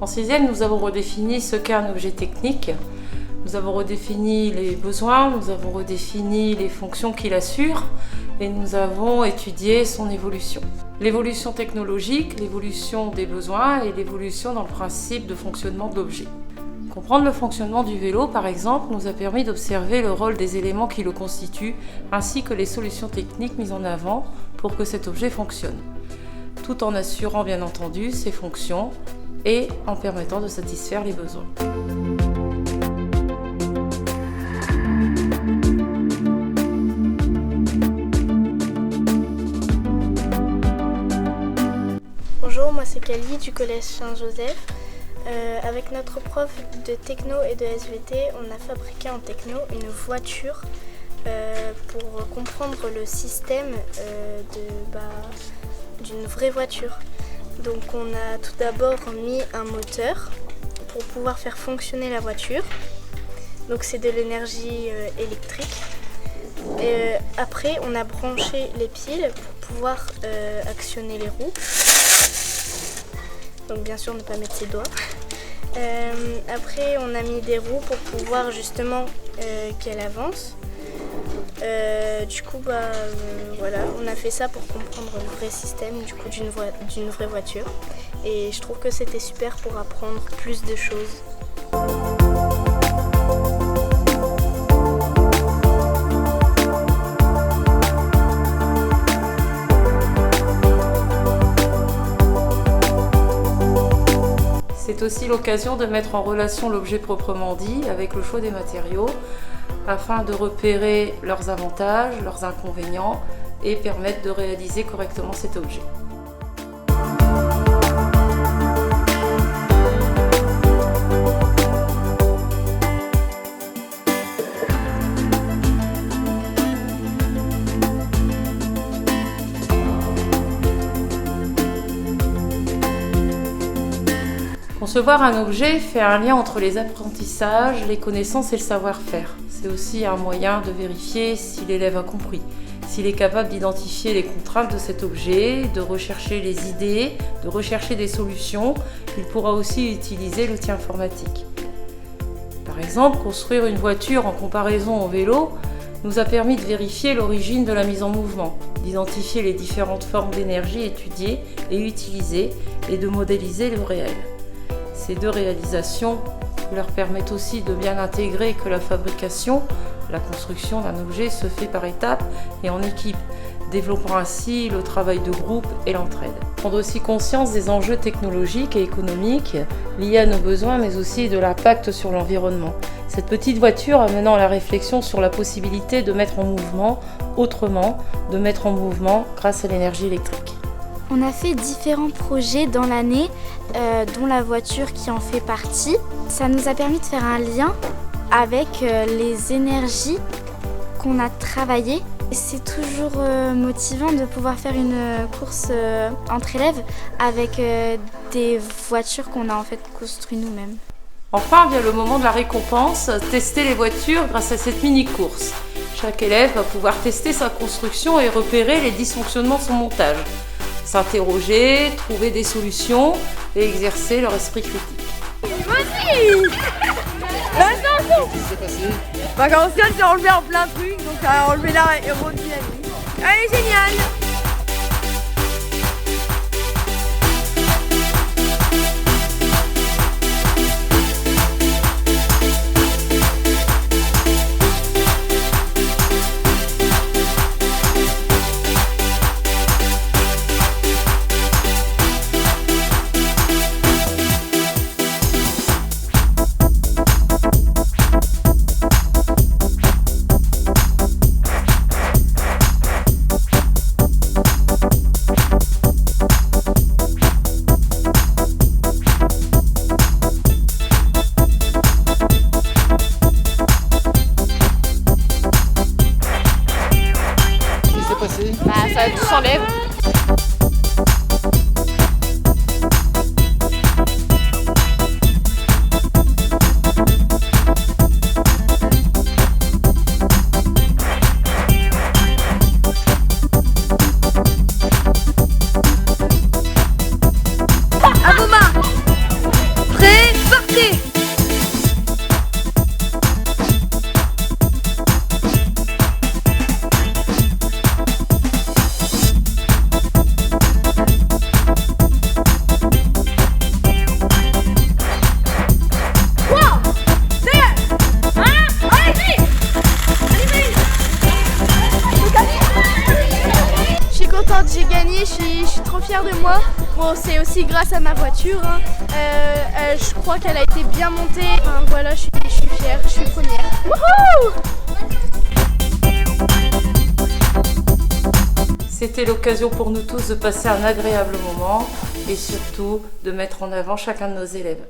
En sixième, nous avons redéfini ce qu'est un objet technique. Nous avons redéfini les besoins, nous avons redéfini les fonctions qu'il assure et nous avons étudié son évolution. L'évolution technologique, l'évolution des besoins et l'évolution dans le principe de fonctionnement de l'objet. Comprendre le fonctionnement du vélo, par exemple, nous a permis d'observer le rôle des éléments qui le constituent ainsi que les solutions techniques mises en avant pour que cet objet fonctionne, tout en assurant bien entendu ses fonctions et en permettant de satisfaire les besoins. Bonjour, moi c'est Cali du collège Saint-Joseph. Avec notre prof de techno et de SVT, on a fabriqué en techno une voiture pour comprendre le système d'une vraie voiture. Donc on a tout d'abord mis un moteur pour pouvoir faire fonctionner la voiture. Donc c'est de l'énergie électrique. Après on a branché les piles pour pouvoir actionner les roues. Donc bien sûr ne pas mettre ses doigts. Après on a mis des roues pour pouvoir justement qu'elle avance. Voilà, on a fait ça pour comprendre le vrai système d'une vraie voiture et je trouve que c'était super pour apprendre plus de choses. C'est aussi l'occasion de mettre en relation l'objet proprement dit avec le choix des matériaux afin de repérer leurs avantages, leurs inconvénients et permettre de réaliser correctement cet objet. Concevoir un objet fait un lien entre les apprentissages, les connaissances et le savoir-faire. C'est aussi un moyen de vérifier si l'élève a compris, s'il est capable d'identifier les contraintes de cet objet, de rechercher les idées, de rechercher des solutions. Il pourra aussi utiliser l'outil informatique. Par exemple, construire une voiture en comparaison au vélo nous a permis de vérifier l'origine de la mise en mouvement, d'identifier les différentes formes d'énergie étudiées et utilisées et de modéliser le réel. Ces deux réalisations leur permettent aussi de bien intégrer que la fabrication, la construction d'un objet se fait par étapes et en équipe, développant ainsi le travail de groupe et l'entraide. Prendre aussi conscience des enjeux technologiques et économiques liés à nos besoins, mais aussi de l'impact sur l'environnement. Cette petite voiture amenant à la réflexion sur la possibilité de mettre en mouvement autrement, de mettre en mouvement grâce à l'énergie électrique. On a fait différents projets dans l'année, dont la voiture qui en fait partie. Ça nous a permis de faire un lien avec les énergies qu'on a travaillées. C'est toujours motivant de pouvoir faire une course entre élèves avec des voitures qu'on a en fait construites nous-mêmes. Enfin vient le moment de la récompense, tester les voitures grâce à cette mini-course. Chaque élève va pouvoir tester sa construction et repérer les dysfonctionnements de son montage. S'interroger, trouver des solutions et exercer leur esprit critique. Vas-y! Attention! Qu'est-ce qui s'est passé? Quand Oscar s'est enlevé en plein truc, donc ça a enlevé l'aérodynamique. Allez, génial! moi. Bon, c'est aussi grâce à ma voiture. Hein. Je crois qu'elle a été bien montée. Enfin, voilà, je suis fière, je suis première. Wouhou! C'était l'occasion pour nous tous de passer un agréable moment et surtout de mettre en avant chacun de nos élèves.